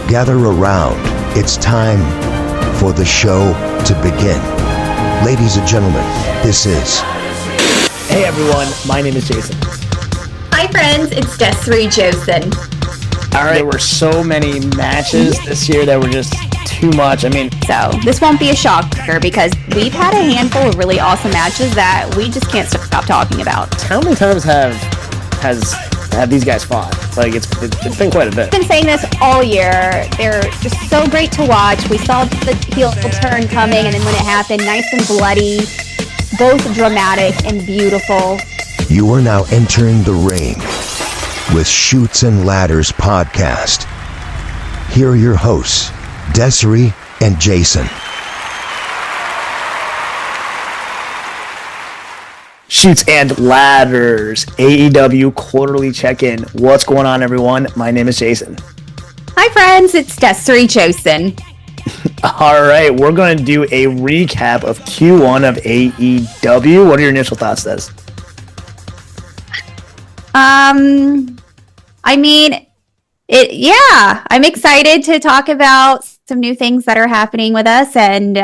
Gather around. It's time for the show to begin. Ladies and gentlemen, this is... Hey everyone, my name is Jason. Hi friends, it's Desiree Josen. All right, there were so many matches this year that were just too much. So this won't be a shocker because we've had a handful of really awesome matches that we just can't stop talking about. How many times have these guys fought? Like it's been quite a bit. I've been saying this all year. They're just so great to watch. We saw the heel turn coming, and then when it happened, nice and bloody, both dramatic and beautiful. You are now entering the ring with Chutes and Ladders podcast. Here are your hosts, Desiree and Jason. Chutes and Ladders, AEW quarterly check-in. What's going on, everyone? My name is Jason. Hi, friends. It's Desiree Josen. All right, we're going to do a recap of Q1 of AEW. What are your initial thoughts, Des? I'm excited to talk about some new things that are happening with us, and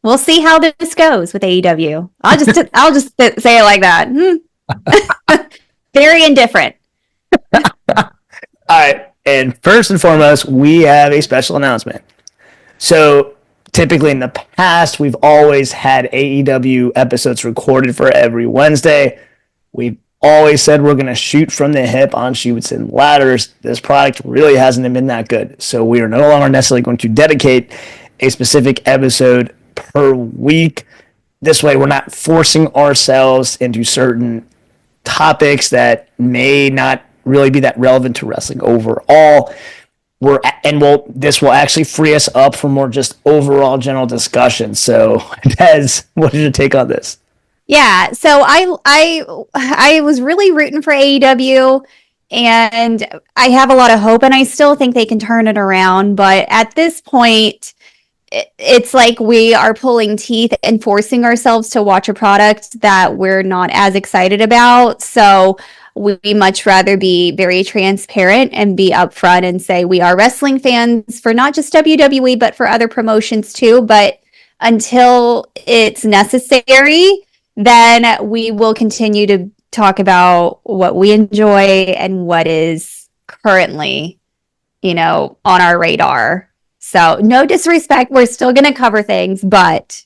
we'll see how this goes with AEW. I'll just say it like that. Very indifferent. All right, and first and foremost, we have a special announcement. So typically in the past, we've always had AEW episodes recorded for every Wednesday. We've always said we're going to shoot from the hip on Chutes and Ladders. This product really hasn't been that good. So we are no longer necessarily going to dedicate a specific episode per week. This way, we're not forcing ourselves into certain topics that may not really be that relevant to wrestling overall. This will actually free us up for more just overall general discussion. So, Des, what is your take on this? Yeah, so I was really rooting for AEW, and I have a lot of hope, and I still think they can turn it around. But at this point, it's like we are pulling teeth and forcing ourselves to watch a product that we're not as excited about. So we much rather be very transparent and be upfront and say we are wrestling fans for not just WWE, but for other promotions too. But until it's necessary, then we will continue to talk about what we enjoy and what is currently, on our radar. So no disrespect, we're still going to cover things, but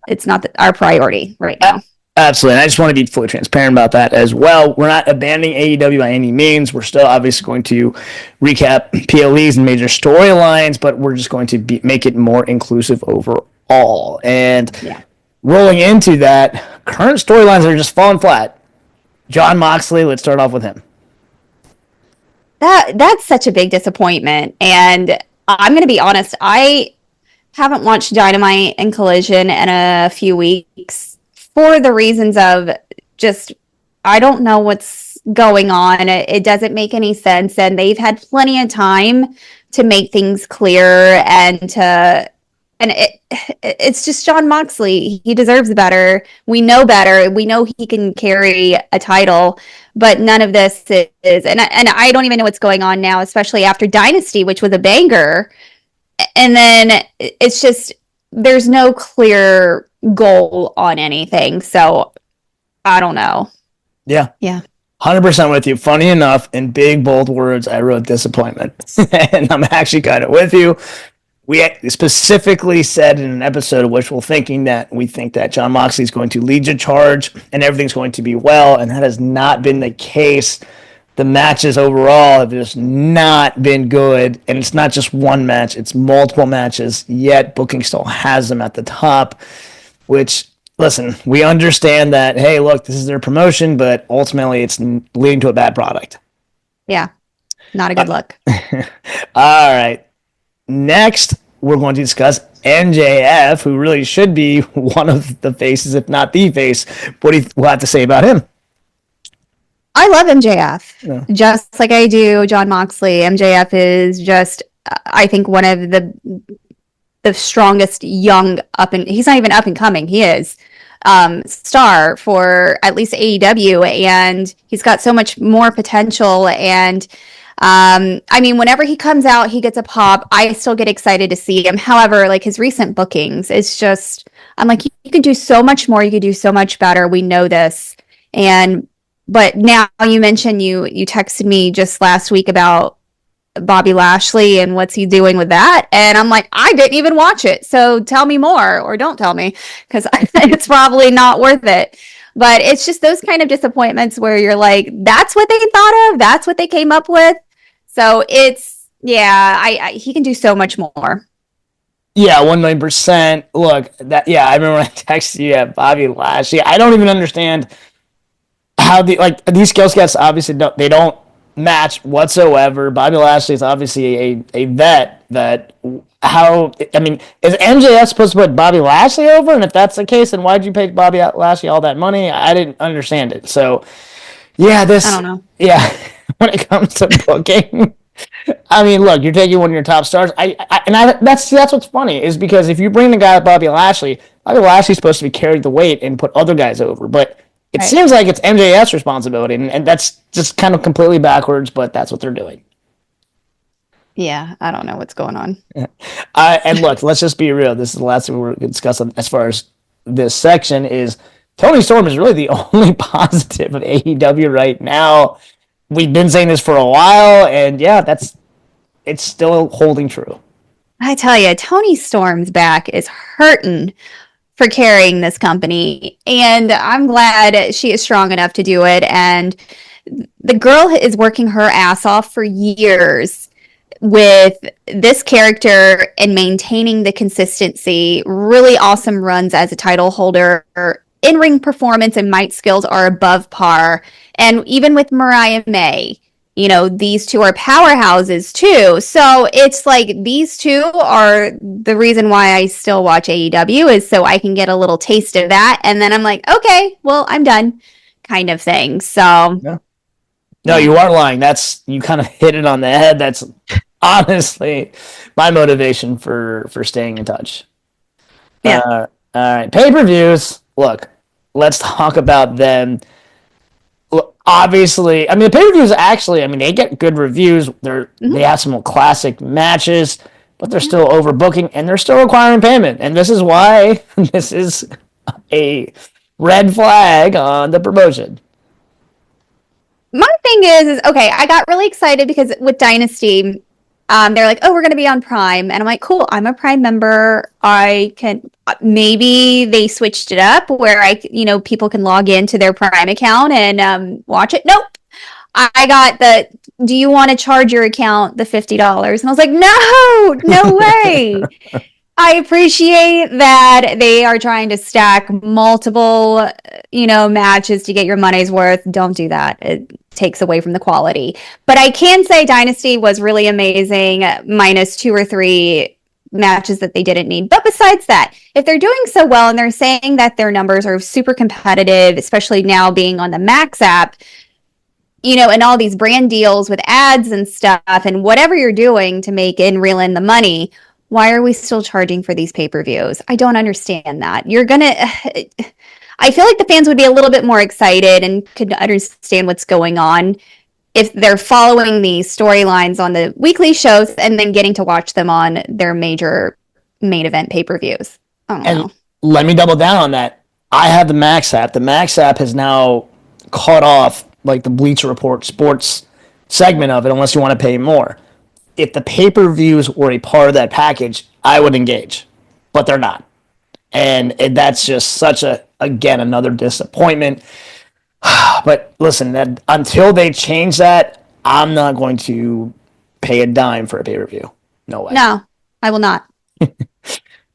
it's not our priority right now. Absolutely. And I just want to be fully transparent about that as well. We're not abandoning AEW by any means. We're still obviously going to recap PLEs and major storylines, but we're just going to make it more inclusive overall. And rolling into that, current storylines are just falling flat. Jon Moxley, let's start off with him. That's such a big disappointment. And I'm going to be honest, I haven't watched Dynamite and Collision in a few weeks for the reasons of just, I don't know what's going on. It doesn't make any sense. And they've had plenty of time to make things clear it's just Jon Moxley. He deserves better. We know better. We know he can carry a title, but none of this is. And I don't even know what's going on now, especially after Dynasty, which was a banger. And then it's just, there's no clear goal on anything. So I don't know. Yeah. 100% with you. Funny enough, in big, bold words, I wrote disappointment. And I'm actually kind of with you. We specifically said in an episode of Wishful Thinking that we think that Jon Moxley is going to lead the charge and everything's going to be well, and that has not been the case. The matches overall have just not been good, and it's not just one match, it's multiple matches, yet booking still has them at the top, which, listen, we understand that, hey, look, this is their promotion, but ultimately it's leading to a bad product. Yeah, not a good look. All right. Next, we're going to discuss MJF, who really should be one of the faces, if not the face. What do you have to say about him? I love MJF, just like I do Jon Moxley. MJF is just, I think, one of the strongest young he's not even up and coming. He is star for at least AEW, and he's got so much more potential. And I mean, whenever he comes out, he gets a pop. I still get excited to see him. However, like his recent bookings, it's just, I'm like, you could do so much more. You could do so much better. We know this. But now you mentioned you texted me just last week about Bobby Lashley and what's he doing with that. And I'm like, I didn't even watch it. So tell me more or don't tell me because it's probably not worth it. But it's just those kind of disappointments where you're like, that's what they thought of. That's what they came up with. So it's, yeah, he can do so much more. Yeah, 1,000,000%. Look, I remember when I texted you at Bobby Lashley. I don't even understand how these skill sets obviously don't match whatsoever. Bobby Lashley is obviously a vet that is MJF supposed to put Bobby Lashley over? And if that's the case, then why'd you pay Bobby Lashley all that money? I didn't understand it. So yeah, I don't know. Yeah, when it comes to booking, I mean, look, you're taking one of your top stars. That's what's funny is because if you bring the guy like Bobby Lashley's supposed to be carrying the weight and put other guys over, but it seems like it's MJF's responsibility, and that's just kind of completely backwards, but that's what they're doing. Yeah, I don't know what's going on. And look, let's just be real. This is the last thing we're going to discuss as far as this section is Tony Storm is really the only positive of AEW right now. We've been saying this for a while, and yeah, it's still holding true. I tell you, Tony Storm's back is hurting for carrying this company, and I'm glad she is strong enough to do it. And the girl is working her ass off for years with this character and maintaining the consistency. Really awesome runs as a title holder. In-ring performance and mic skills are above par. And even with Mariah May, these two are powerhouses too. So it's like these two are the reason why I still watch AEW is so I can get a little taste of that. And then I'm like, okay, well, I'm done kind of thing. So. Yeah. No, you aren't lying. You kind of hit it on the head. That's honestly my motivation for staying in touch. Yeah. All right. Pay-per-views. Look, let's talk about them. Obviously, I mean, the pay-per-views actually, they get good reviews. They have some classic matches, but they're still overbooking and they're still requiring payment. And this is why this is a red flag on the promotion. My thing is okay, I got really excited because with Dynasty, they're like, oh, we're going to be on Prime. And I'm like, cool, I'm a Prime member. I can, maybe they switched it up where people can log into their Prime account and watch it. Nope. I got do you want to charge your account the $50? And I was like, no way. I appreciate that they are trying to stack multiple, matches to get your money's worth. Don't do that. It takes away from the quality. But I can say Dynasty was really amazing, minus 2 or 3 matches that they didn't need. But besides that, if they're doing so well and they're saying that their numbers are super competitive, especially now being on the Max app, and all these brand deals with ads and stuff and whatever you're doing to reel in the money, why are we still charging for these pay-per-views? I don't understand that. I feel like the fans would be a little bit more excited and could understand what's going on if they're following the storylines on the weekly shows and then getting to watch them on their major main event pay-per-views. I don't know. Let me double down on that. I have the Max app. The Max app has now cut off like the Bleacher Report sports segment of it unless you want to pay more. If the pay-per-views were a part of that package, I would engage, but they're not. And that's just such another disappointment. But listen, until they change that, I'm not going to pay a dime for a pay-per-view. No way. No, I will not. All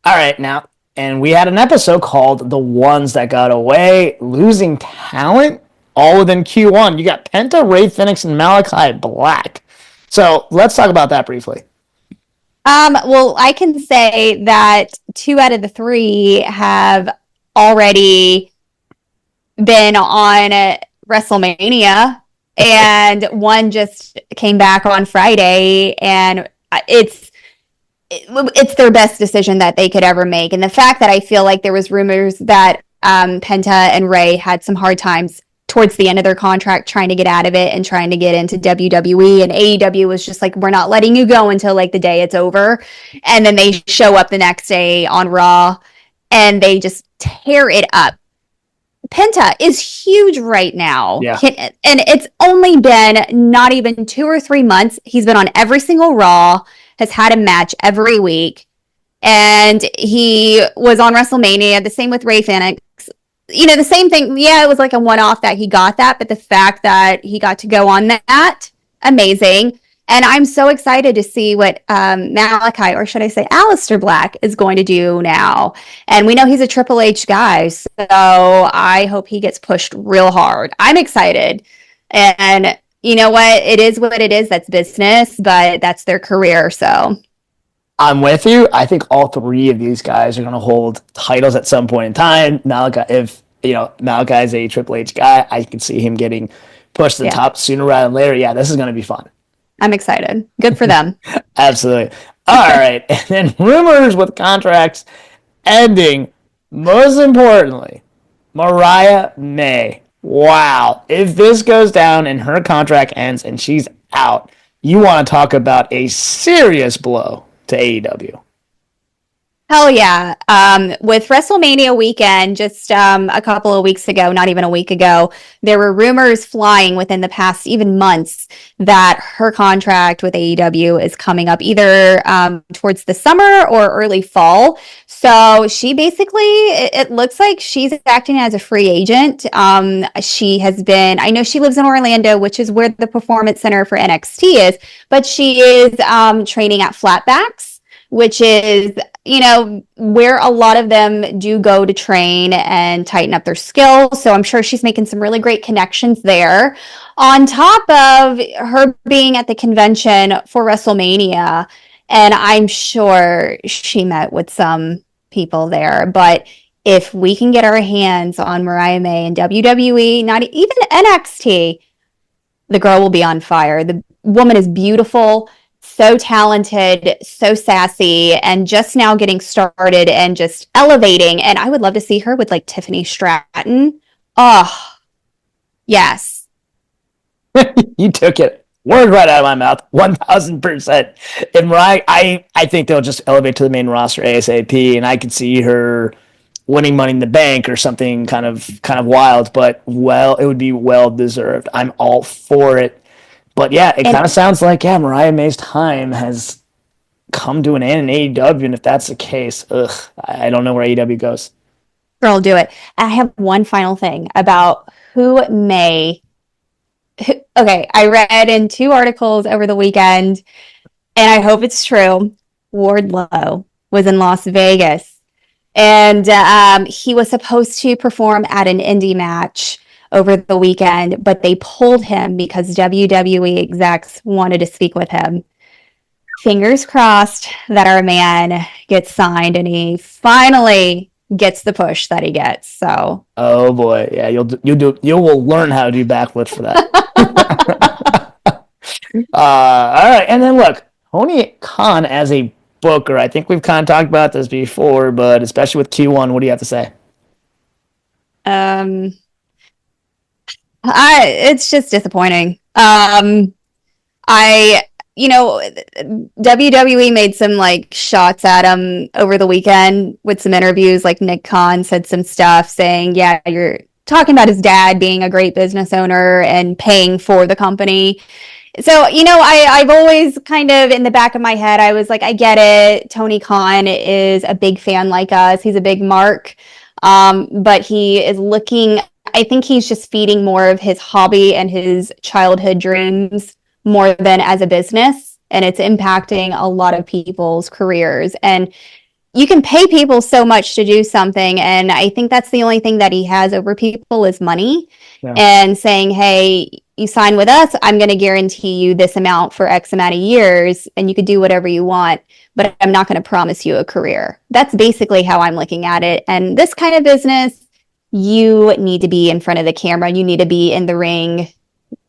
right, now, and we had an episode called The Ones That Got Away, Losing Talent, all within Q1. You got Penta, Ray Phoenix, and Malachi Black. So let's talk about that briefly. Well, I can say that 2 out of the 3 have already been on WrestleMania, and one just came back on Friday, and it's their best decision that they could ever make. And the fact that I feel like there was rumors that Penta and Ray had some hard times towards the end of their contract trying to get out of it and trying to get into WWE, and AEW was just like, we're not letting you go until like the day it's over. And then they show up the next day on Raw and they just tear it up. Penta is huge right now. Yeah. And it's only been not even 2 or 3 months. He's been on every single Raw, has had a match every week. And he was on WrestleMania. The same with Rey Fenix. The same thing. Yeah, it was like a one-off that he got that, but the fact that he got to go on that, amazing. And I'm so excited to see what Malachi, or should I say Aleister Black, is going to do now. And we know he's a Triple H guy, so I hope he gets pushed real hard. I'm excited. And you know what? It is what it is. That's business, but that's their career, so... I'm with you. I think all three of these guys are going to hold titles at some point in time. Malachi, if Malachi is a Triple H guy, I can see him getting pushed to the top sooner rather than later. Yeah, this is going to be fun. I'm excited. Good for them. Absolutely. All right. And then rumors with contracts ending. Most importantly, Mariah May. Wow. If this goes down and her contract ends and she's out, you want to talk about a serious blow to AEW. Hell yeah. With WrestleMania weekend, just a couple of weeks ago, not even a week ago, there were rumors flying within the past even months that her contract with AEW is coming up either towards the summer or early fall. So she basically, it looks like she's acting as a free agent. She has been, I know she lives in Orlando, which is where the Performance Center for NXT is, but she is training at Flatbacks, which is, where a lot of them do go to train and tighten up their skills. So I'm sure she's making some really great connections there. On top of her being at the convention for WrestleMania, and I'm sure she met with some people there, but if we can get our hands on Mariah May in WWE, not even NXT, the girl will be on fire. The woman is beautiful, so talented, so sassy, and just now getting started and just elevating. And I would love to see her with like Tiffany Stratton. Oh, yes. You took it. Word right out of my mouth. 1,000%. And Mariah, I think they'll just elevate to the main roster ASAP, and I could see her winning Money in the Bank or something kind of wild, but it would be well deserved. I'm all for it. But yeah, it kind of sounds like, Mariah May's time has come to an end in AEW, and if that's the case, I don't know where AEW goes. Girl, do it. I have one final thing about who may... Okay, I read in 2 articles over the weekend, and I hope it's true. Wardlow was in Las Vegas, and he was supposed to perform at an indie match over the weekend, but they pulled him because WWE execs wanted to speak with him. Fingers crossed that our man gets signed and he finally gets the push that he gets. So, oh boy, yeah, you will learn how to do backflips for that. All right, and then look, Tony Khan as a booker. I think we've kind of talked about this before, but especially with Q1, what do you have to say? It's just disappointing. WWE made some like shots at him over the weekend with some interviews. Like Nick Khan said some stuff saying, yeah, you're talking about his dad being a great business owner and paying for the company. So, I've always kind of in the back of my head, I was like, I get it. Tony Khan is a big fan like us. He's a big mark. But he is looking, I think he's just feeding more of his hobby and his childhood dreams more than as a business. And it's impacting a lot of people's careers. And you can pay people so much to do something. And I think that's the only thing that he has over people is money. Yeah. And saying, hey, you sign with us, I'm going to guarantee you this amount for X amount of years, and you could do whatever you want, but I'm not going to promise you a career. That's basically how I'm looking at it. And this kind of business, you need to be in front of the camera. You need to be in the ring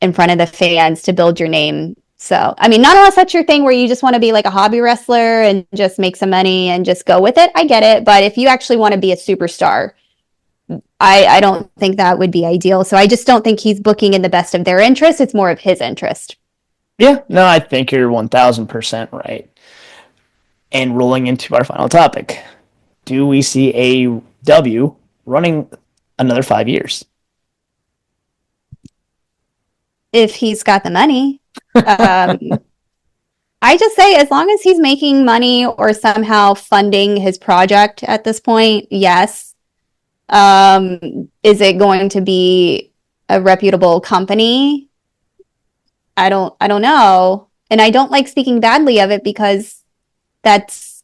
in front of the fans to build your name. So, not unless that's your thing where you just want to be like a hobby wrestler and just make some money and just go with it. I get it. But if you actually want to be a superstar, I don't think that would be ideal. So I just don't think he's booking in the best of their interest. It's more of his interest. Yeah, no, I think you're 1000% right. And rolling into our final topic, do we see AEW running another 5 years? If he's got the money. I just say, as long as he's making money or somehow funding his project at this point, yes. Is it going to be a reputable company? I don't know. And I don't like speaking badly of it because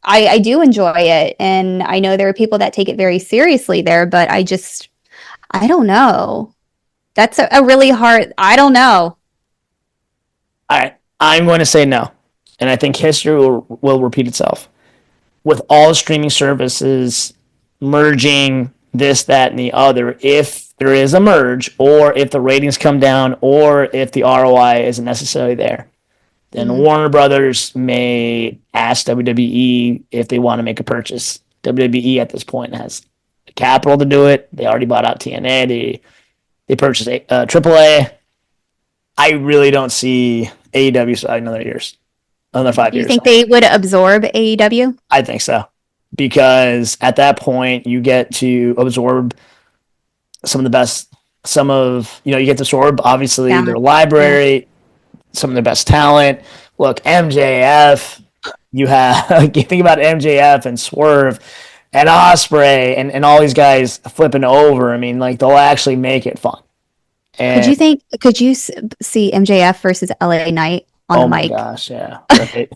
I do enjoy it. And I know there are people that take it very seriously there, but I don't know. That's a really hard, I don't know. All right, I'm going to say no. And I think history will repeat itself. With all the streaming services merging this, that, and the other, if there is a merge, or if the ratings come down, or if the ROI isn't necessarily there, then Warner Brothers may ask WWE if they want to make a purchase. WWE at this point has the capital to do it. They already bought out TNA. They purchased AAA. I really don't see AEW another 5 years. Do you think they would absorb AEW? I think so. Because at that point, you get to absorb some of the best, you get to absorb, obviously, their library, some of their best talent. Look, MJF, you think about MJF and Swerve and Ospreay and all these guys flipping over. I mean, like, they'll actually make it fun. And could you see MJF versus LA Knight on the mic? Oh my gosh, yeah. Right.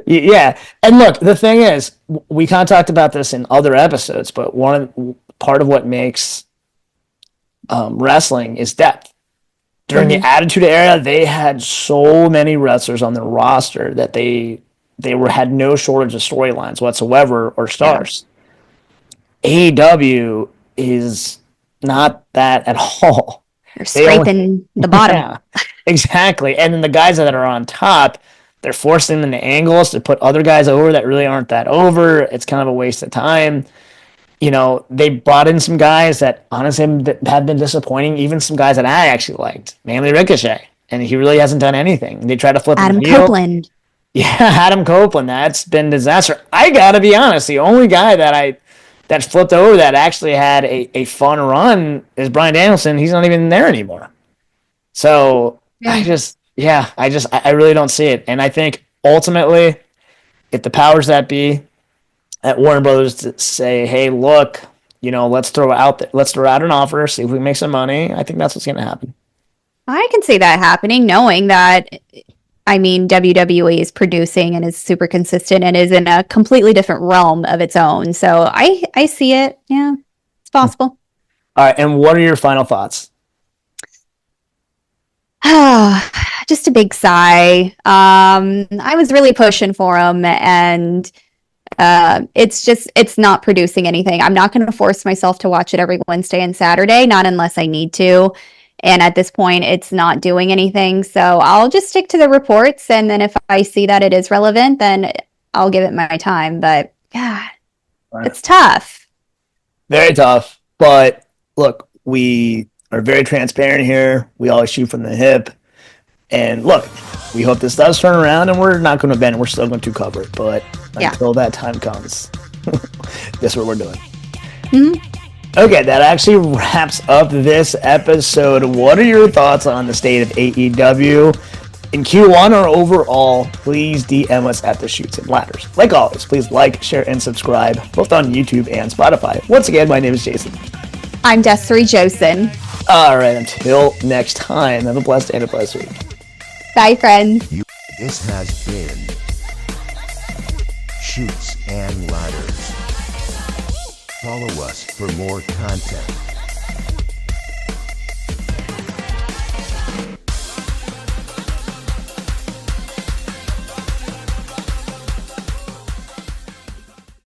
Yeah. And look, the thing is, we kind of talked about this in other episodes, but part of what makes wrestling is depth. During the Attitude Era, they had so many wrestlers on their roster that they had no shortage of storylines whatsoever or stars. Yeah. AEW is not that at all. They're scraping the bottom. Yeah, exactly. And then the guys that are on top, they're forcing them into angles to put other guys over that really aren't that over. It's kind of a waste of time. They brought in some guys that honestly have been disappointing, even some guys that I actually liked, mainly Ricochet, and he really hasn't done anything. They try to flip Adam Copeland. Yeah, Adam Copeland. That's been disaster. I gotta be honest, the only guy that flipped over that actually had a fun run is Bryan Danielson. He's not even there anymore. So I really don't see it. And I think ultimately, if the powers that be at Warner Brothers to say, hey, look, let's throw out an offer, see if we can make some money, I think that's what's going to happen. I can see that happening, knowing that, WWE is producing and is super consistent and is in a completely different realm of its own. So I see it. Yeah, it's possible. All right. And what are your final thoughts? Just a big sigh. I was really pushing for him, and it's not producing anything. I'm not going to force myself to watch it every Wednesday and Saturday, not unless I need to. And at this point, it's not doing anything. So I'll just stick to the reports. And then if I see that it is relevant, then I'll give it my time. But God, it's tough. Very tough. But look, we are very transparent here. We always shoot from the hip. And look, we hope this does turn around, and we're not going to bend. We're still going to cover it. But until that time comes, this is what we're doing. Mm-hmm. Okay, that actually wraps up this episode. What are your thoughts on the state of AEW in Q1 or overall? Please DM us at the Shoots and Ladders. Like always, please like, share, and subscribe, both on YouTube and Spotify. Once again, my name is Jason. I'm Desiree Josen. All right, until next time, have a blessed and a blessed week. Bye, friends. This has been Shoots and Ladders. Follow us for more content.